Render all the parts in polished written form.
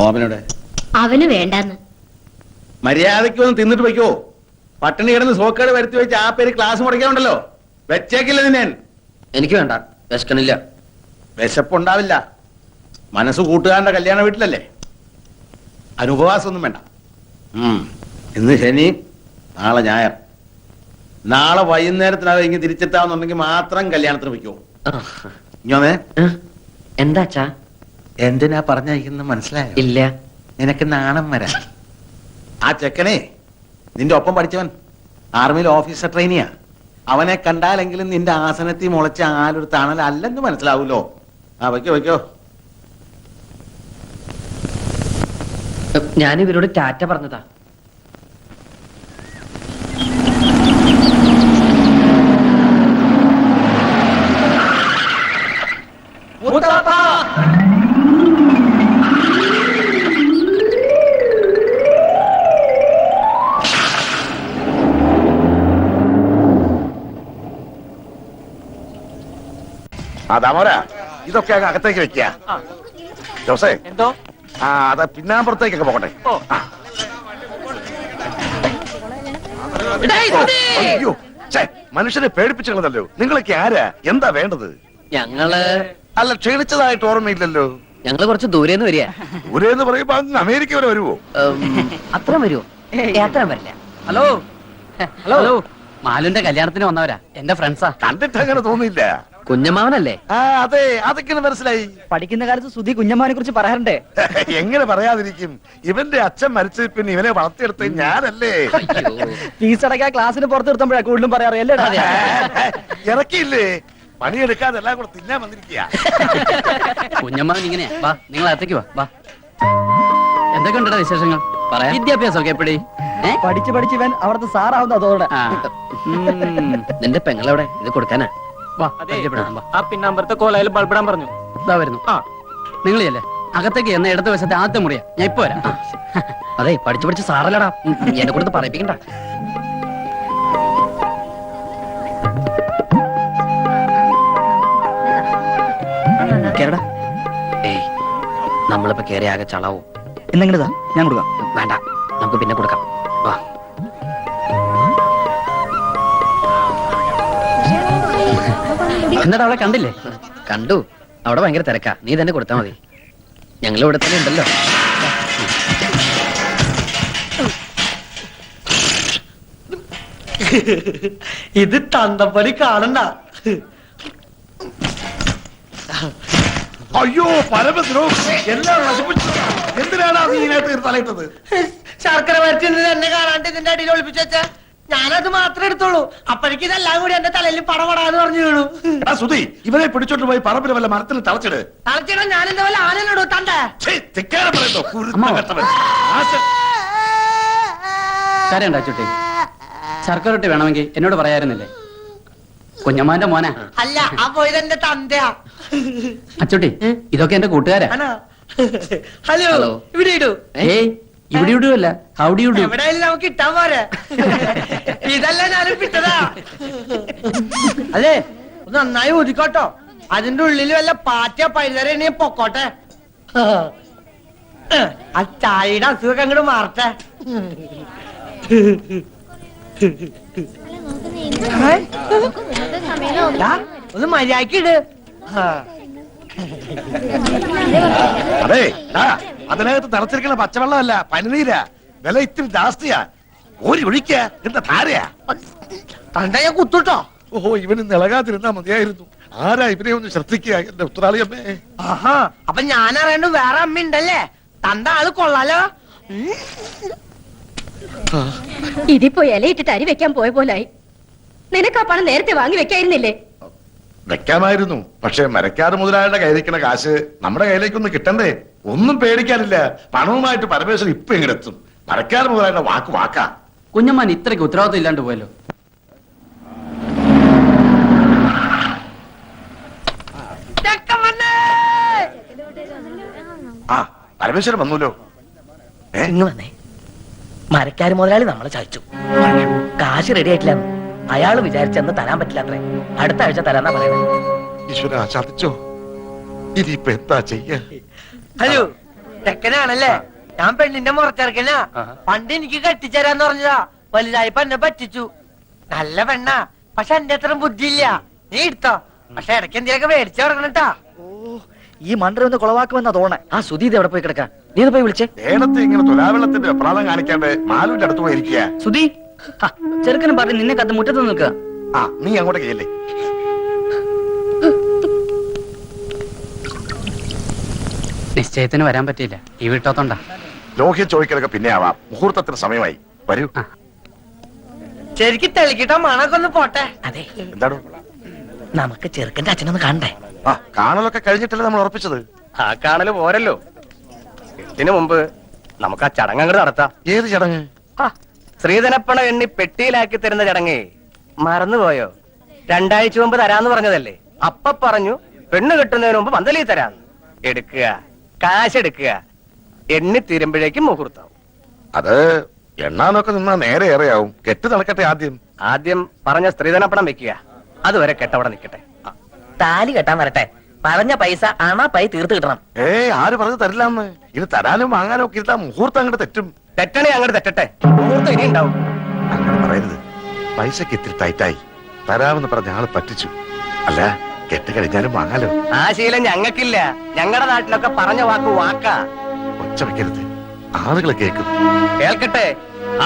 ഓമനോടെ അവന് വേണ്ടെന്ന്. മര്യാദയ്ക്ക് ഒന്ന് തിന്നിട്ട് വയ്ക്കോ. പട്ടിണി കിടന്ന് സോക്കേട് വരുത്തി വെച്ച് ആ പേര് ക്ലാസ് മുടക്കാനുണ്ടല്ലോ. വെച്ചേക്കില്ല നിന്നെ. എനിക്ക് വേണ്ട, വിശക്കണില്ല. വിശപ്പുണ്ടാവില്ല. മനസ്സ് കൂട്ടുകാരന്റെ കല്യാണ വീട്ടിലല്ലേ. അനുപവാസമൊന്നും വേണ്ട. ഇന്ന് ശനി, നാളെ ഞായർ. നാളെ വൈകുന്നേരത്തിനകം ഇങ്ങനെ തിരിച്ചെത്താവുന്നുണ്ടെങ്കിൽ മാത്രം കല്യാണത്തിന് വയ്ക്കോ. ഇങ്ങനെ എന്താച്ചാ? എന്തിനാ പറഞ്ഞയക്കുന്നത് മനസ്സിലായോ? ഇല്ല. നിനക്ക് നാണം വരാൻ. ആ ചെക്കനെ നിന്റെ ഒപ്പം പഠിച്ചവൻ ആർമിയിൽ ഓഫീസർ ട്രെയിനിയാ. അവനെ കണ്ടാലെങ്കിലും നിന്റെ ആസനത്തിൽ മുളച്ച ആലൊരു തണൽ അല്ലെന്ന് മനസ്സിലാവൂലോ. ആ വയ്ക്കോ വയ്ക്കോ. ഞാൻ ഇവരോട് ടാറ്റ പറഞ്ഞതാ. ദാമോരാ, ഇതൊക്കെ അകത്തേക്ക് വെക്കുക. ജോസേ, എന്തോ? അത് പിന്നാമ്പുറത്തേക്കൊക്കെ പോകട്ടെ. അയ്യോ, മനുഷ്യനെ പേടിപ്പിച്ചല്ലോ. നിങ്ങളൊക്കെ ആരാ? എന്താ വേണ്ടത്? ഞങ്ങള് അല്ല, ക്ഷണിച്ചതായിട്ട് ഓർമ്മയില്ലല്ലോ. ഞങ്ങള് കുറച്ച് ദൂരേന്ന് വരിക. ദൂരെന്ന് പറയുമ്പോ അങ്ങ് അമേരിക്ക വരെ വരുവോ? അത്ര വരുമോ? അത്ര വരില്ല. ഹലോ ഹലോ ഹലോ, മാലുന്റെ കല്യാണത്തിന് വന്നവരാ, എന്റെ ഫ്രണ്ട്സാ. കണ്ടിട്ട് അങ്ങനെ തോന്നിയില്ല. കുഞ്ഞമാവനല്ലേ? അതെ, അതൊക്കെ മനസ്സിലായി. പഠിക്കുന്ന കാലത്ത് സുധി കുഞ്ഞമ്മാനെ കുറിച്ച് പറയാറുണ്ടേ. എങ്ങനെ പറയാതിരിക്കും? ഇവന്റെ അച്ഛൻ മരിച്ച പിന്നെ ഇവനെ വളർത്തിയെടുത്ത് ഞാനല്ലേ. ഫീസ് അടയ്ക്കാൻ ക്ലാസ്സിന് പുറത്ത് നിർത്തുമ്പോഴാ കൂടുതലും പറയാറ്. അല്ലേടാ? ഇറക്കിയില്ലേ? പണിയെടുക്കാതെ എല്ലാം കൂടെ തിന്നാൻ വന്നിരിക്കുക. കുഞ്ഞമ്മാവൻ ഇങ്ങനെയാ. വാ, നിങ്ങൾ അകത്തേക്ക് വാ. എന്തൊക്കെ ഉണ്ടോ വിശേഷങ്ങൾ? പറയാം. വിദ്യാഭ്യാസമൊക്കെ എപ്പടി? പഠിച്ച് പഠിച്ച് ഇവൻ അവിടുത്തെ സാറാവുന്ന അതോടെ. നിന്റെ പെങ്ങളെവിടെ? ഇത് കൊടുക്കാനാ. ആ പിന്നമ്പറത്തെ കോലയിൽ ബൾബിടാൻ പറഞ്ഞു. ഇതാ വരുന്നു. നിങ്ങളില്ലേ അകത്തേക്ക് എന്ന ഇടത് വശത്തെ ആദ്യത്തെ മുറിയാ. ഞാൻ ഇപ്പൊ വരാം. അതെ, പഠിച്ചു പഠിച്ച് സാറല്ലടാ. എന്നെ കൊടുത്ത് പറയിപ്പിക്കണ്ട. കേരടാ. ഏയ്, നമ്മളിപ്പോ കേറി ആകെ ചളാവും. എന്തെങ്കിലും ഞാൻ കൊടുക്കാം. വേണ്ട, നമുക്ക് പിന്നെ കൊടുക്കാം. വാ. എന്നിട്ട് അവളെ കണ്ടില്ലേ? കണ്ടു. അവിടെ ഭയങ്കര തിരക്കാ. നീ തന്നെ കൊടുത്താ മതി. ഞങ്ങൾ ഇവിടെ തന്നെ ഉണ്ടല്ലോ. ഇത് തന്തപ്പടി കാണണ്ട. അയ്യോ, പരമദ്രോഹി! എല്ലാം നശിപ്പിച്ചു. എന്തിനാണ് നീ ഇതിനകത്ത് തലയിട്ടത്? ശർക്കര വരട്ടി എന്നെ കാണാണ്ട് ഇതിന്റെ അടിയിൽ ഒളിപ്പിച്ചു വെച്ചാ ഞാനത് മാത്രമേ എടുത്തോളൂ. അപ്പോഴേക്കും ഇതെല്ലാം കൂടി എന്റെ തലയിൽ പടപടാന്ന് പറഞ്ഞു വീണു. സുധി, ഇവനെ പിടിച്ചോണ്ട് പോയി പറമ്പിൽ വല്ല മരത്തിന് തളച്ചിട്. തളച്ചിടാൻ ഞാൻ എന്താ വല്ല ആനയിലിടൂ തണ്ടേ? കരയണ്ട ചുട്ടി. ശർക്കര റൊട്ടി വേണമെങ്കിൽ എന്നോട് പറയായിരുന്നില്ലേ? കുഞ്ഞമ്മാന്റെ മോനാ. അല്ല, ആ പോയത് എന്റെ തന്തയാ. അച്ചുട്ടി, ഇതൊക്കെ എന്റെ കൂട്ടുകാരാ. ഹലോ, ഇവിടെ ഇടൂ. ഏയ്, ഇവിടെ ഇടുവല്ല, അവിടെ ഇടൂ. എവിടെയായാലും നമുക്ക് ഇട്ടാൻ പോരെ. ഇതല്ല ഞാനും പിട്ടതാ. അല്ലേ, ഒന്ന് നന്നായി ഊതിക്കോട്ടോ. അതിന്റെ ഉള്ളിൽ വല്ല പാറ്റ പൈതര പൊക്കോട്ടെ. ആ ചായയുടെ അസുഖം അങ്ങോട്ട് മാറട്ടെ. ഒന്ന് മര്യാദക്ക് ഇട്. അതെ, അതിനകത്ത് തളച്ചിരിക്കുന്ന പച്ചവെള്ളമല്ല, പനിനീരാ. വില ഇത്തിരി ജാസ്തിയാ. ഒരു ഒഴിക്ക എന്താ ധാരയാ? തണ്ട ഞാൻ കുത്തുട്ടോ. ഓഹോ, ഇവന് നിളകാതിരുന്നാ മതിയായിരുന്നു. ആരാ ഇവനെ ഒന്ന് ശ്രദ്ധിക്കുക, എന്റെ ഉത്തരാളിയമ്മേ. ആഹാ, അപ്പൊ ഞാൻ അറിയണ്ട വേറെ അമ്മ ഉണ്ടല്ലേ. തണ്ട ആള് കൊള്ളാലോ. ഇതിപ്പോ ഇലയിട്ടിട്ട് അരി വെക്കാൻ പോയ പോലായി. നിനക്ക് ആ പണം നേരത്തെ വാങ്ങി വെക്കായിരുന്നില്ലേ? വെക്കാമായിരുന്നു. പക്ഷെ മരക്കാട് മുതലാളിയുടെ കയ്യിലിരിക്കുന്ന കാശ് നമ്മുടെ കയ്യിലേക്കൊന്ന് കിട്ടണ്ടേ? ഒന്നും പേടിക്കാനില്ല. പണവുമായിട്ട് പരമേശ്വരൻ ഇപ്പൊ എങ്ങനെ എത്തും? മരക്കാട് മുതലാളിയുടെ വാക്കാ. കുഞ്ഞമ്മാൻ ഇത്രയ്ക്ക് ഉത്തരവാദിത്വം ഇല്ലാണ്ട് പോയല്ലോ. പരമേശ്വരൻ വന്നൂലോ. ഇങ്ങ് വന്നേ. മരക്കാര് മുതലാളി നമ്മളെ ചതിച്ചു. കാശ് റെഡി ആയിട്ടില്ല. അയാള് വിചാരിച്ചെന്ന് തരാൻ പറ്റില്ല അത്രേ. അടുത്ത ആഴ്ച തരാന്നാ പറയുന്നത്. ഈശ്വര, ചതിച്ചോ? ഇനിയിപ്പൊ എന്താ ചെയ്യ? ഹലോ, ചെക്കനാണല്ലേ? ഞാൻ പെണ്ണിന്റെ മുറച്ചെറുക്കനാ. പണ്ട് എനിക്ക് കെട്ടിച്ചേരാന്ന് പറഞ്ഞതാ, വലുതായപ്പോ എന്നെ പറ്റിച്ചു. നല്ല പെണ്ണാ, പക്ഷെ എന്റെ അത്ര ബുദ്ധിയില്ല. നീ എടുത്തോ, പക്ഷെ ഇടയ്ക്ക് എന്തെങ്കിലുമൊക്കെ മേടിച്ചു കൊടുക്കണട്ടാ. ഈ മണ്ടർ ഒന്ന് കുളവാക്കുമെന്നാ തോന്നേ. ആ സുധി ഇത് എവിടെ പോയി കിടക്കാ? നീ ഒന്ന് പോയി വിളിച്ചേ. നേരത്തെ ഇങ്ങനെ തുലാവെള്ളത്തിന്റെ വെപ്രാളം കാണിക്കാണ്ട് മാലുവിന്റെ അടുത്ത് പോയിരിക്കുക. സുധി, ചെറുക്കനും പറഞ്ഞ് നിന്നെ കത്ത് മുറ്റത്ത് നിൽക്കുക. ആ നീ അങ്ങോട്ട് ചെയ്യല്ലേ. നിശ്ചയത്തിന് വരാൻ പറ്റിയില്ല, ഈ വീട്ടോത്തോണ്ടാ. ലോഹ്യം ചോദിക്കലൊക്കെ പിന്നെ ആവാം, മുഹൂർത്തത്തിന് സമയമായി. വരൂ. ശരിക്കും തെളിക്കിട്ടോ മണൊക്കെ ഒന്ന് പോട്ടെ. അതെ, എന്താണ്? നമുക്ക് ചെറുക്കന്റെ അച്ഛനൊന്ന് കാണണ്ടേ? ആ കാണലൊക്കെ കഴിഞ്ഞിട്ടല്ലേ നമ്മൾ ഉറപ്പിച്ചത്. ആ കാണല് പോരല്ലോ, ഇതിനു മുമ്പ് നമുക്ക് ആ ചടങ്ങ് അങ്ങോട്ട് നടത്താം. ഏത് ചടങ്ങ്? ശ്രീധനപ്പണ എണ്ണി പെട്ടിയിലാക്കി തരുന്ന ചടങ്ങേ, മറന്നുപോയോ? 2 ആഴ്ച മുമ്പ് തരാന്ന് പറഞ്ഞതല്ലേ? അപ്പ പറഞ്ഞു പെണ്ണ് കിട്ടുന്നതിന് മുമ്പ് പന്തലി തരാന്ന്. എടുക്കുക, കാശ് എടുക്കുക, എണ്ണി തീരുമ്പോഴേക്കും മുഹൂർത്താവും. അത് എണ്ണാനൊക്കെ നിന്നാ നേരെ ഏറെയാവും. കെട്ട് നടക്കട്ടെ ആദ്യം. ആദ്യം പറഞ്ഞ സ്ത്രീധനപ്പണം വെക്കുക, അതുവരെ കെട്ടവിടെ നിൽക്കട്ടെ. താലി കെട്ടാൻ വരട്ടെ, പറഞ്ഞ പൈസ അണ പൈ തീർത്ത് കിട്ടണം. ആര് പറഞ്ഞു തരില്ലാന്ന്? ഇത് തരാനും വാങ്ങാനും ഒക്കെ ഇരുത്താ മുഹൂർത്തം അങ്ങോട്ട് തെറ്റും. തെറ്റണേ അങ്ങോട്ട് തെറ്റട്ടെ, മുഹൂർത്തം ഇനി ഉണ്ടാവും. അങ്ങനെ പറയരുത്. പൈസക്ക് ഇത്തിരി ടൈറ്റായി. തരാമെന്ന് പറഞ്ഞ ആള് പറ്റിച്ചു. അല്ല, കെട്ട് കഴിഞ്ഞാലും വാങ്ങാലോ. ആ ശീലം ഞങ്ങൾക്കില്ല. ഞങ്ങളുടെ നാട്ടിലൊക്കെ പറഞ്ഞ വാക്ക് വാക്കാ. ഒച്ച വെക്കരുത്, ആളുകൾ കേൾക്കും. കേൾക്കട്ടെ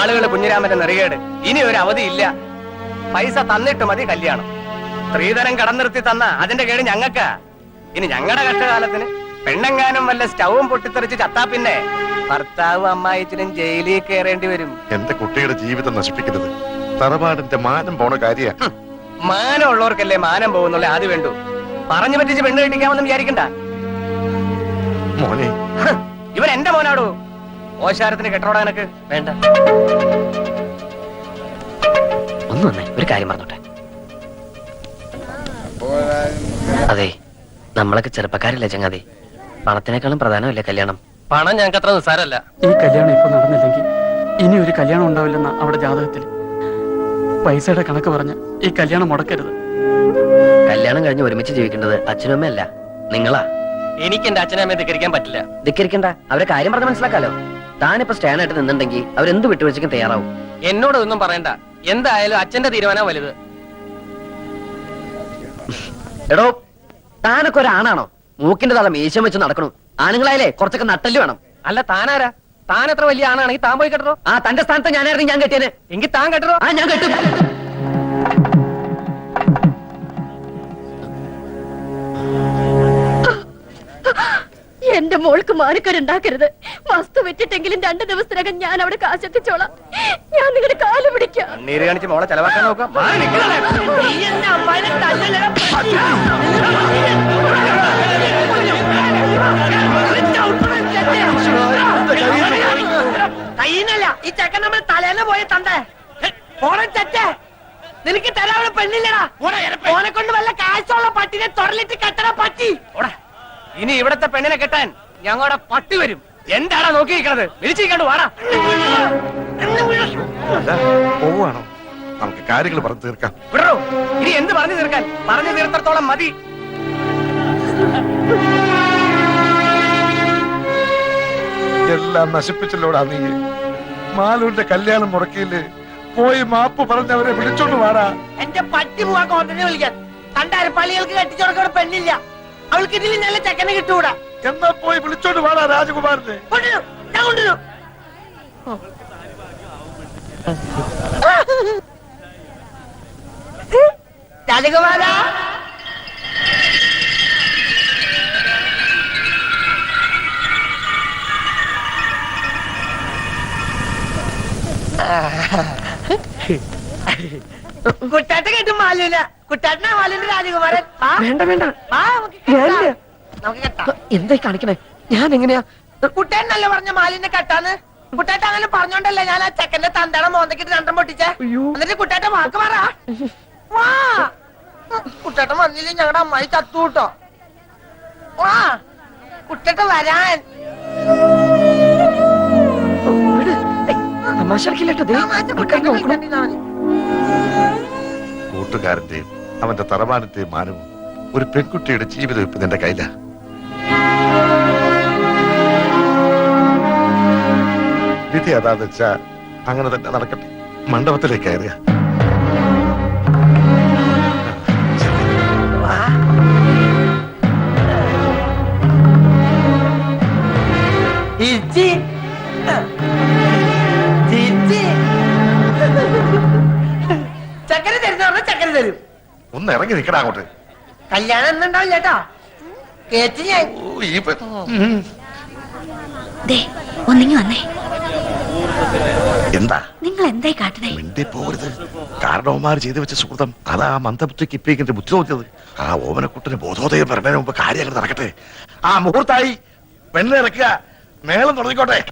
ആളുകൾ. കുഞ്ഞിരാമന്റെ നെറികേട് ഇനി ഒരു അവധിയില്ല. പൈസ തന്നിട്ട് മതി കല്യാണം. സ്ത്രീധനം കടം നിർത്തി തന്ന അതിന്റെ കേട് ഞങ്ങൾക്കാ. ഇനി ഞങ്ങളുടെ കഷ്ടകാലത്തിന് പെണ്ണെങ്ങാനും വല്ല സ്റ്റൗവും പൊട്ടിത്തെറിച്ച് ചത്താ പിന്നെ ഭർത്താവും അമ്മായിച്ചനും ജയിലിൽ കയറേണ്ടി വരും. എന്റെ കുട്ടിയുടെ ജീവിതം നശിപ്പിക്കരുത്. തറവാടിന്റെ മാനം പോണ കാര്യ. മാനം ഉള്ളവർക്കല്ലേ മാനം പോകുന്നുള്ള ആദ്യം വേണ്ടു. പറഞ്ഞു പറ്റിച്ച് പെണ്ണ് കെട്ടിക്കാമെന്ന് വിചാരിക്കണ്ട. മോനെ, ഇവൻ എന്റെ മോനാടോ. ഓശാരത്തിന് കെട്ടോടാനക്ക് വേണ്ട. ഒന്ന് വന്നേ, ഒരു കാര്യം പറഞ്ഞോട്ടെ. അതെ, നമ്മളൊക്കെ ചെറുപ്പക്കാരല്ലേ ചങ്ങാതി. പണത്തിനേക്കാളും പ്രധാനമല്ലേ കല്യാണം? പണം ഞങ്ങൾക്ക് അത്ര നിസ്സാരല്ല. ഈ കല്യാണം ഇപ്പൊ നടന്നില്ലെങ്കിൽ ഇനി ഒരു കല്യാണം ഉണ്ടാവില്ലെന്ന അവിടെ ജാതകത്തിൽ. പൈസയുടെ കണക്ക് പറഞ്ഞ് ഈ കല്യാണം മുടക്കരുത്. കല്യാണം കഴിഞ്ഞ് ഒരുമിച്ച് ജീവിക്കേണ്ടത് അച്ഛനും അമ്മയല്ല, നിങ്ങളാ. എനിക്ക് എന്റെ അച്ഛനെ അമ്മയെ ധിക്കരിക്കാൻ പറ്റില്ല. ധിക്കരിക്കണ്ട, അവരെ കാര്യം പറഞ്ഞ് മനസ്സിലാക്കാലോ. താനിപ്പോ സ്റ്റാൻഡായിട്ട് നിന്നുണ്ടെങ്കിൽ അവരെന്ത് വിട്ടുവീഴ്ചയ്ക്കും തയ്യാറാവും. എന്നോട് ഒന്നും പറയണ്ട. എന്തായാലും അച്ഛന്റെ തീരുമാനം വലുത്. എടോ, താനൊക്കെ ഒരാണാണോ? മൂക്കിന്റെ തല മീശം വെച്ച് നടക്കണു. ആണുങ്ങളായാലേ കുറച്ചൊക്കെ നട്ടല് വേണം. അല്ല താനാരാ? താൻ എത്ര വലിയ ആണാണെങ്കിൽ താൻ പോയി കെട്ടറോ. ആ തന്റെ സ്ഥാനത്ത് ഞാനായിരുന്നു ഞാൻ കെട്ടിയന്. എങ്കിൽ താൻ കെട്ടറോ. ആ ഞാൻ കെട്ടും. എന്റെ മോൾക്ക് മാനക്കേടുണ്ടാക്കരുത്. വസ്തു വെച്ചിട്ടെങ്കിലും 2 ദിവസത്തിനകം ഞാൻ അവിടെ കാശെത്തിച്ചോളാം. ഞാൻ നിങ്ങളുടെ കാല് പിടിക്കാം. നീര് കാണിച്ച് മോളെ ചെലവാക്കാൻ നോക്കാം. മാറി നിൽക്കണേ. നീ എന്റെ അമ്മായിനെ തല്ലല്ലേ? കയ്യിന്നല്ല, ഈ ചെക്കൻ നമ്മൾ തലേന്ന് പോയി തണ്ടേ. ഓണം തെറ്റേ. നിനക്ക് തരാനുള്ള പെണ്ണില്ലടാ. ഓനെ കൊണ്ട് വല്ല കാശുള്ള പട്ടിനെ തൊടലിട്ട് കെട്ടണ പട്ടി. ഇനി ഇവിടത്തെ പെണ്ണിനെ കെട്ടാൻ ഞങ്ങളുടെ പട്ടി വരും. എന്താടാ നോക്കിയിരിക്കണത്? വിളിച്ചിരിക്കണ്ടു വാടാ. പോവാണോ? നമുക്ക് കാര്യങ്ങൾ പറഞ്ഞു തീർക്കാം. വിടറോ. ഇനി എന്ത് പറഞ്ഞു തീർക്കാൻ? പറഞ്ഞു തീർത്തോളം മതി. എല്ലാം നശിപ്പിച്ചല്ലോടാ നീ. മാലൂന്റെ കല്യാണം മുടക്കിയില്ലേ? പോയി മാപ്പ് പറഞ്ഞവരെ വിളിച്ചോണ്ട് വാടാ. എന്റെ പട്ടി പോവാ കോന്തനെ വിളിക്കാൻ. കണ്ടാര് പള്ളികൾക്ക് കെട്ടിച്ചോടക്കോടെ പെണ്ണില്ല. അവൾക്ക് ഇതിൽ നല്ല ചെക്കനെ കിട്ടൂടാ. എന്നാ പോയി വിളിച്ചോണ്ട് വാടാ രാജകുമാരനെ. കൊണ്ടുവരും, ഞാൻ കൊണ്ടുവരും. രാജകുമാരാ, കുട്ടാട്ട കേട്ടും മാലൂല. കുട്ടാട്ടനാ മാലൂന്റെ രാജകുമാരൻ. വേണ്ട വേണ്ട, വാ, നമുക്ക് കെട്ടാം. നമുക്ക് കെട്ടാം. എന്തായി കാണിക്കണേ? ഞാൻ എങ്ങനെയാ? കുട്ടേനല്ലേ പറഞ്ഞ മാലിന്റെ കെട്ടാന്ന്? കുട്ടാട്ട അങ്ങനെ പറഞ്ഞോണ്ടല്ലേ ഞാൻ ആ ചെക്കന്റെ തന്തയുടെ മോന്തക്കിട്ട് 2 പൊട്ടിച്ചേ. എന്നിട്ട് കുട്ടാട്ട വാക്ക് പറ. വാ, കുട്ടാട്ട വന്നില്ലേ ഞങ്ങളുടെ അമ്മായി ചത്തു കൂട്ടോ. വാ, കുട്ടാട്ട വരാൻ. കൂട്ടുകാരന്റെയും അവന്റെ തറവാടിന്റെയും മാനവും ഒരു പെൺകുട്ടിയുടെ ജീവിതം ഇപ്പൊ നിന്റെ കയ്യിലാ. വിധി ഏതാന്ന് വെച്ചാ അങ്ങനെ തന്നെ നടക്കട്ടെ. മണ്ഡപത്തിലേക്ക് കയറുക. ചേച്ചി ചേച്ചി ചക്കര തരുന്ന പറഞ്ഞ ചക്കര തരും. ഒന്ന് ഇറങ്ങി നിൽക്കടാ അങ്ങോട്ട്. കല്യാണം എന്നുണ്ടാവില്ല കേട്ടോ. കേച്ചു ഞാൻ. ഓ, ഈ പെ- ദേ ഒന്നിങ്ങി വന്നേ. എന്താ നിങ്ങൾ എന്തായി കാട്ടണേ? മിണ്ടി പോകരുത്. കാരണവന്മാർ ചെയ്തു വെച്ച സുഹൃത്തം അതാ മന്ദബുദ്ധിക്ക് ഇപ്പിക്കിന്റെ ബുദ്ധി തോന്നിയത്. ആ ഓമനക്കുട്ടന് ബോധോദയം പറഞ്ഞതിന് മുമ്പ് കാര്യങ്ങൾ നടക്കട്ടെ. ആ മുഹൂർത്തായി പെണ്ണിറക്കുക, മേളം തുടങ്ങിക്കോട്ടെ.